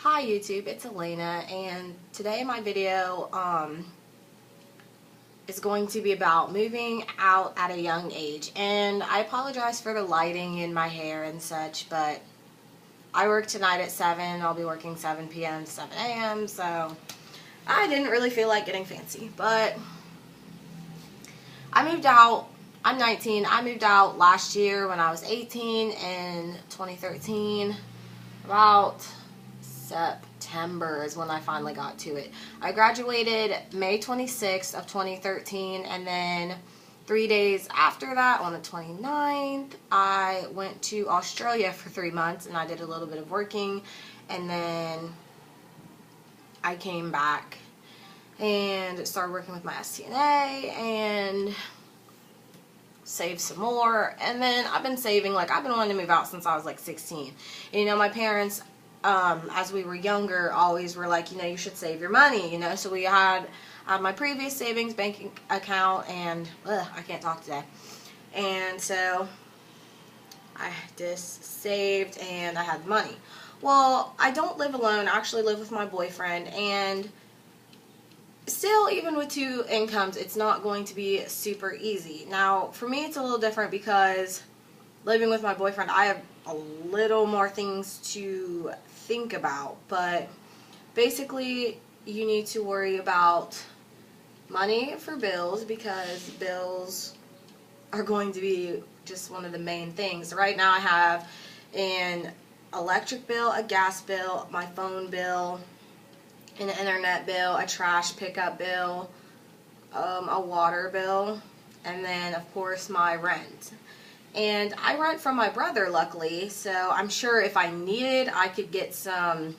Hi YouTube, it's Elena, and today my video is going to be about moving out at a young age. And I apologize for the lighting in my hair and such, but I work tonight at 7. I'll be working 7 p.m. to 7 a.m. So I didn't really feel like getting fancy, but I moved out. I'm 19. I moved out last year when I was 18 in 2013. About September is when I finally got to it. I graduated May 26th of 2013, and then 3 days after that, on the 29th, I went to Australia for 3 months, and I did a little bit of working, and then I came back and started working with my STNA and saved some more. And then I've been saving, like, I've been wanting to move out since I was like 16. And, you know, my parents, as we were younger, always were like, you know, you should save your money, you know. So we had my previous savings banking account, and I can't talk today. And so I just saved and I had money. Well, I don't live alone. I actually live with my boyfriend, and still, even with 2 incomes, it's not going to be super easy. Now, for me, it's a little different because living with my boyfriend, I have a little more things to think about. But basically, you need to worry about money for bills, because bills are going to be just one of the main things. Right now, I have an electric bill, a gas bill, my phone bill, an internet bill, a trash pickup bill, a water bill, and then of course my rent. And I rent from my brother, luckily, so I'm sure if I needed, I could get some,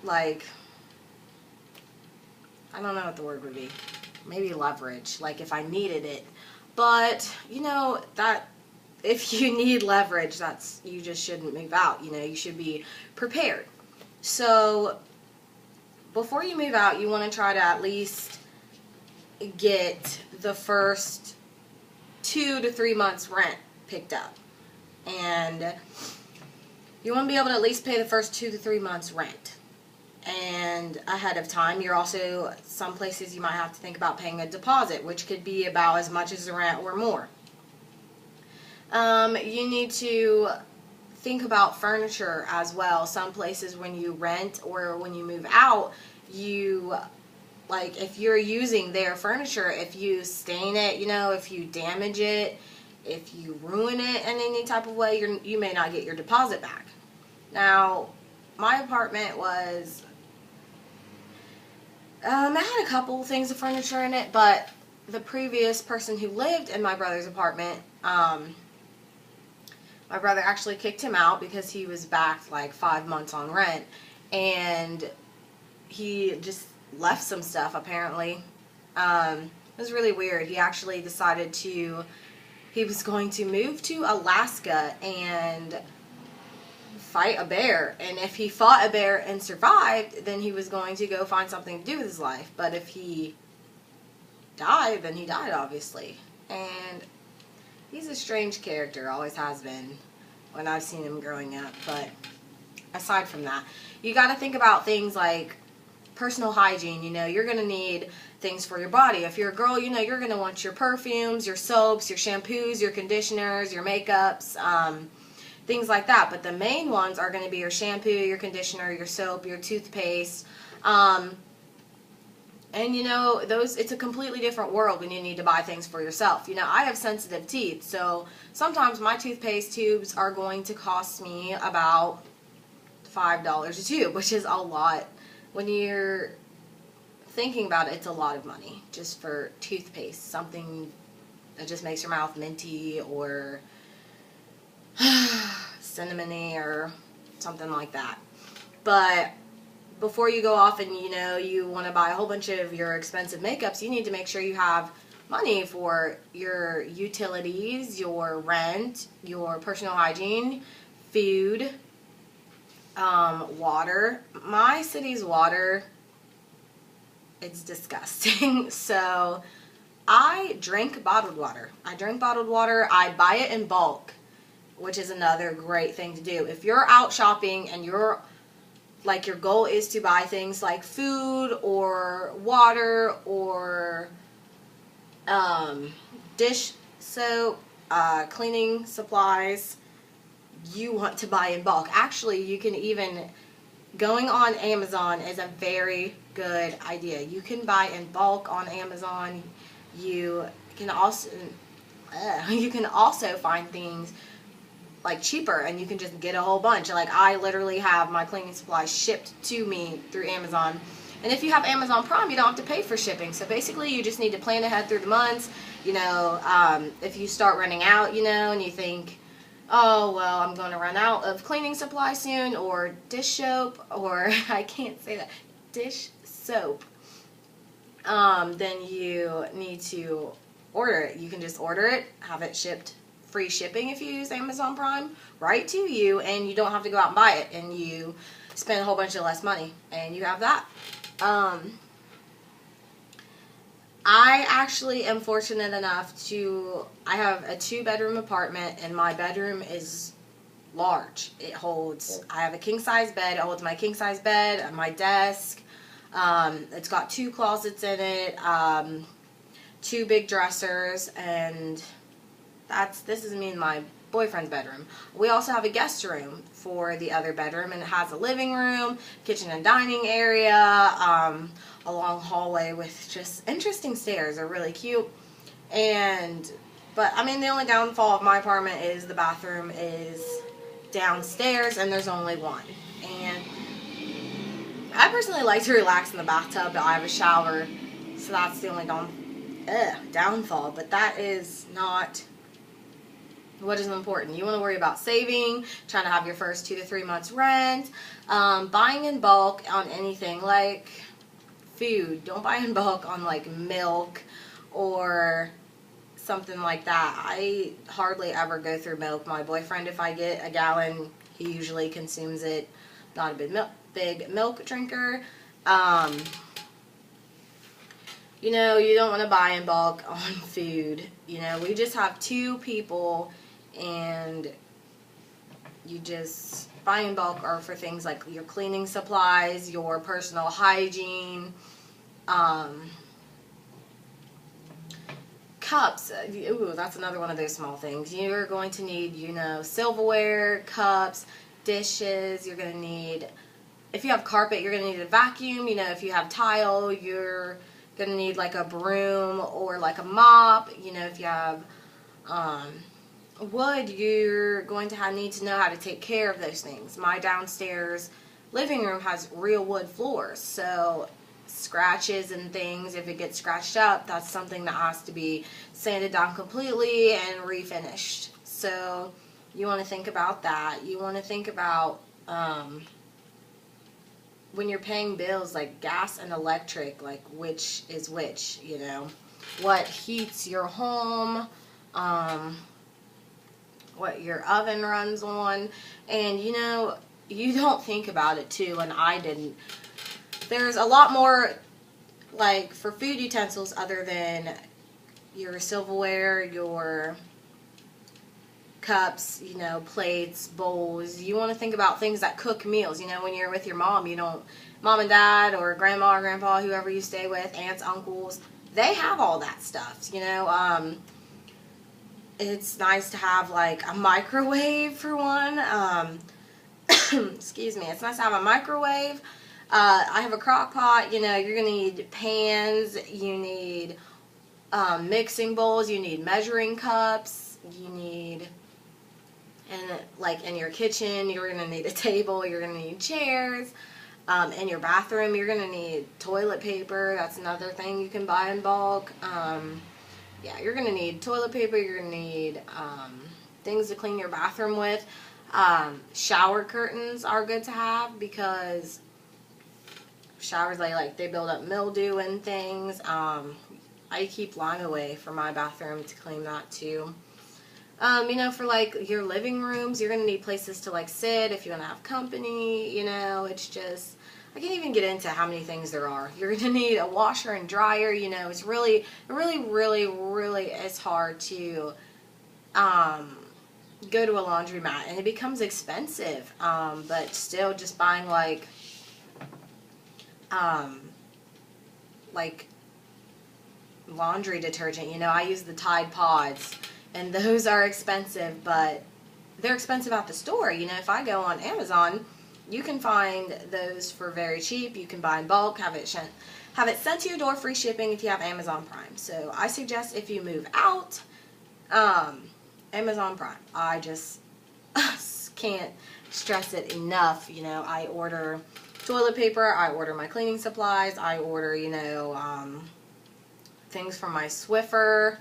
like, I don't know what the word would be, maybe leverage, like if I needed it. But, you know, that if you need leverage, you just shouldn't move out. You know, you should be prepared. So before you move out, you want to try to at least get the first 2 to 3 months rent picked up. And you want to be able to at least pay the first 2 to 3 months rent. And ahead of time, you're also, some places you might have to think about paying a deposit, which could be about as much as the rent or more. You need to think about furniture as well. Some places, when you rent or when you move out, you, like, if you're using their furniture, if you stain it, you know, if you damage it, if you ruin it in any type of way, you may not get your deposit back. Now, my apartment was, it had a couple things of furniture in it, but the previous person who lived in my brother's apartment, my brother actually kicked him out because he was back like 5 months on rent, and he just left some stuff apparently. It was really weird. He actually decided he was going to move to Alaska and fight a bear, and if he fought a bear and survived, then he was going to go find something to do with his life. But if he died, then he died, obviously. And he's a strange character, always has been when I've seen him growing up. But aside from that, you got to think about things like personal hygiene. You know, you're going to need things for your body. If you're a girl, you know, you're going to want your perfumes, your soaps, your shampoos, your conditioners, your makeups, things like that. But the main ones are going to be your shampoo, your conditioner, your soap, your toothpaste. And, you know, it's a completely different world when you need to buy things for yourself. You know, I have sensitive teeth, so sometimes my toothpaste tubes are going to cost me about $5 a tube, which is a lot. When you're thinking about it, it's a lot of money just for toothpaste, something that just makes your mouth minty or cinnamony or something like that. But before you go off and, you know, you want to buy a whole bunch of your expensive makeups, you need to make sure you have money for your utilities, your rent, your personal hygiene, food, water. My city's water, it's disgusting. So I drink bottled water. I buy it in bulk. which is another great thing to do. If you're out shopping and you're like your goal is to buy things like food or water or dish soap, cleaning supplies, you want to buy in bulk. Actually, you can even, going on Amazon is a very good idea. You can buy in bulk on Amazon. You can also find things like cheaper, and you can just get a whole bunch. Like, I literally have my cleaning supplies shipped to me through Amazon. And if you have Amazon Prime, you don't have to pay for shipping. So basically, you just need to plan ahead through the months. You know, if you start running out, you know, and you think, oh, well, I'm going to run out of cleaning supplies soon, or dish soap, or I can't say that, dish soap, then you need to order it. You can just order it, have it shipped, free shipping if you use Amazon Prime, right to you, and you don't have to go out and buy it, and you spend a whole bunch of less money, and you have that. I actually am fortunate enough to, I have a 2-bedroom apartment, and my bedroom is large. It holds, I have a king-size bed. It holds my king-size bed, my desk. It's got 2 closets in it, 2 big dressers, and this is me and my boyfriend's bedroom. We also have a guest room for the other bedroom, and it has a living room, kitchen and dining area, a long hallway with just interesting stairs. They're really cute. But I mean, the only downfall of my apartment is the bathroom is downstairs, and there's only one. And I personally like to relax in the bathtub, but I have a shower, so that's the only downfall. But that is not what is important. You want to worry about saving, trying to have your first 2 to 3 months rent, buying in bulk on anything like food. Don't buy in bulk on like milk or something like that. I hardly ever go through milk. My boyfriend, if I get a gallon, he usually consumes it. Not a big milk drinker. You know, you don't want to buy in bulk on food. You know, we just have 2 people, and you just buy in bulk are for things like your cleaning supplies, your personal hygiene, cups. Ooh, that's another one of those small things. You're going to need, you know, silverware, cups, dishes. You're going to need, if you have carpet, you're going to need a vacuum. You know, if you have tile, you're going to need like a broom or like a mop. You know, if you have wood, you're going to need to know how to take care of those things. My downstairs living room has real wood floors, so scratches and things, if it gets scratched up, that's something that has to be sanded down completely and refinished. So you want to think about that. You want to think about when you're paying bills like gas and electric, like which is which, you know, what heats your home, what your oven runs on. And you know, you don't think about it too, and I didn't. There's a lot more, like, for food utensils other than your silverware, your cups, you know, plates, bowls. You want to think about things that cook meals. You know, when you're with your mom, you don't, mom and dad or grandma or grandpa, whoever you stay with, aunts, uncles, they have all that stuff, you know. It's nice to have like a microwave for one. Excuse me. It's nice to have a microwave. I have a crock pot. You know, you're going to need pans. You need mixing bowls. You need measuring cups. You need, and like in your kitchen, you're going to need a table. You're going to need chairs. In your bathroom, you're going to need toilet paper. That's another thing you can buy in bulk. Yeah, you're going to need toilet paper. You're going to need things to clean your bathroom with. Shower curtains are good to have because showers, they build up mildew and things. I keep Lime Away for my bathroom to clean that too. You know, for like your living rooms, you're going to need places to like sit if you want to have company. You know, it's just, I can't even get into how many things there are. You're going to need a washer and dryer. You know, it's really is hard to go to a laundromat, and it becomes expensive. But still, just buying like laundry detergent. You know, I use the Tide Pods, and those are expensive, but they're expensive at the store. You know, if I go on Amazon, you can find those for very cheap. You can buy in bulk, have it sent to your door, free shipping if you have Amazon Prime. So I suggest if you move out, Amazon Prime. I just can't stress it enough. You know, I order toilet paper, I order my cleaning supplies, I order, you know, things from my Swiffer,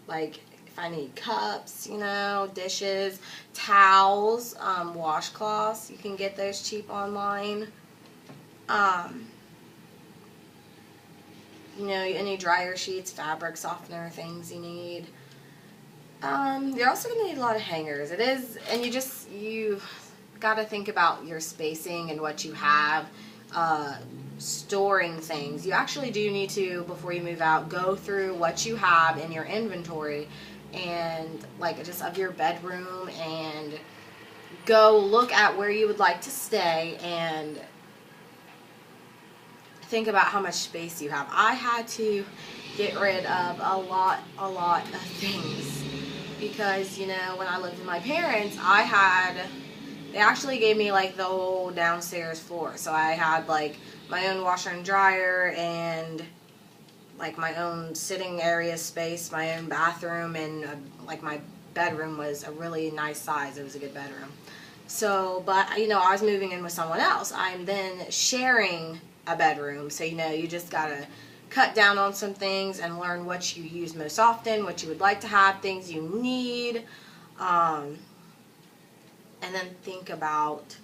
like if I need cups, you know, dishes, towels, washcloths, you can get those cheap online. You know, any dryer sheets, fabric softener, things you need. You're also going to need a lot of hangers. It is, and you got to think about your spacing and what you have, storing things. You actually do need to, before you move out, go through what you have in your inventory and like just of your bedroom, and go look at where you would like to stay and think about how much space you have. I had to get rid of a lot of things because, you know, when I lived with my parents, they actually gave me like the whole downstairs floor. So I had like my own washer and dryer and like my own sitting area space, my own bathroom, and like my bedroom was a really nice size. It was a good bedroom. So, but you know, I was moving in with someone else. I'm then sharing a bedroom. So, you know, you just gotta cut down on some things and learn what you use most often, what you would like to have, things you need, and then think about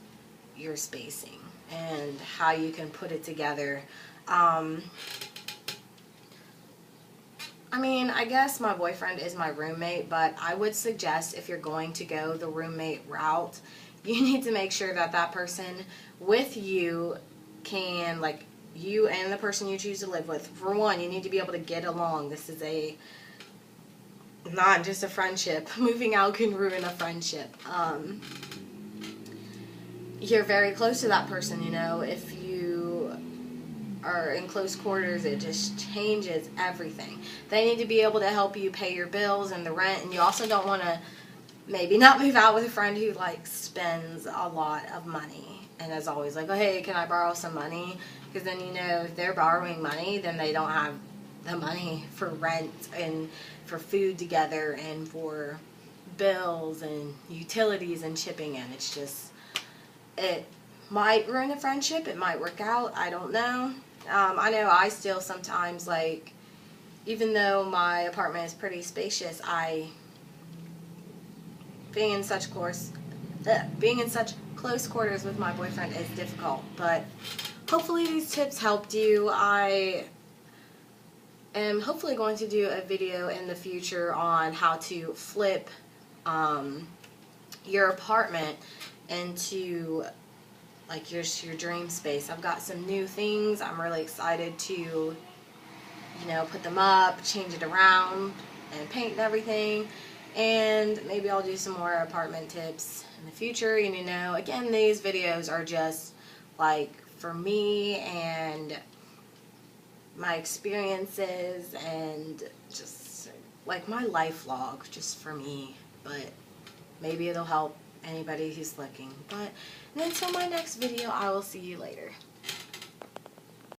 your spacing and how you can put it together. I mean, I guess my boyfriend is my roommate, but I would suggest if you're going to go the roommate route, you need to make sure that that person with you can, like, you and the person you choose to live with, for one, you need to be able to get along. This is not just a friendship. Moving out can ruin a friendship. You're very close to that person, you know. If you are in close quarters, it just changes everything. They need to be able to help you pay your bills and the rent, and you also don't want to maybe not move out with a friend who like spends a lot of money and is always like, oh, hey, can I borrow some money? Because then, you know, if they're borrowing money, then they don't have the money for rent and for food together and for bills and utilities and shipping in. It's just, it might ruin a friendship. It might work out. I don't know. I know I still sometimes, like, even though my apartment is pretty spacious, being in such close quarters with my boyfriend is difficult. But hopefully these tips helped you. I am hopefully going to do a video in the future on how to flip your apartment into like your dream space. I've got some new things. I'm really excited to, you know, put them up, change it around, and paint and everything. And maybe I'll do some more apartment tips in the future. And, you know, again, these videos are just like for me and my experiences and just like my life log just for me. But maybe it'll help anybody who's looking. But until my next video, I will see you later.